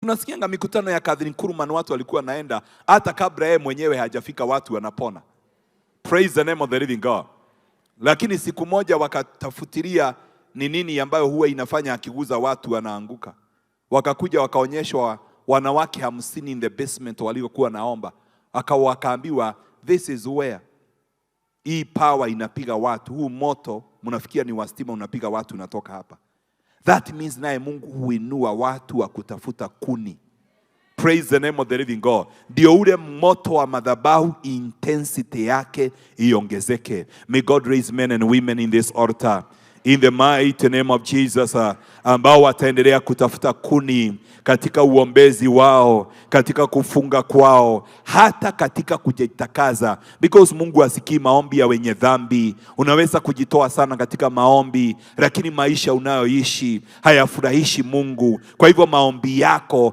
Tunasikianga mikutano ya Catherine Kuhlman, watu walikuwa naenda hata kabla yeye mwenyewe hajafika, watu wanapona. Praise the name of the living God. Lakini siku moja wakatafutilia ni nini ambayo huwa inafanya akiguza watu wanaanguka. Wakakuja wakaonyeshwa wanawake 50 in the basement waliokuwa naomba. Wakaambiwa this is where hii power inapiga watu. Huu moto mnafikia ni wa stima, unapiga watu unatoka hapa. That means naye Mungu huinua watu wa kutafuta kuni. Praise the name of the living God. Ndio ule moto wa madhabahu intensity yake iongezeke. May God raise men and women in this altar, in the mighty name of Jesus, ambao wataendelea kutafuta kuni katika uombezi wao, katika kufunga kwao, hata katika kujitakaza. Because Mungu hasikii maombi ya wenye dhambi. Unaweza kujitoa sana katika maombi, lakini maisha unayoishi hayafurahishi Mungu. Kwa hivyo maombi yako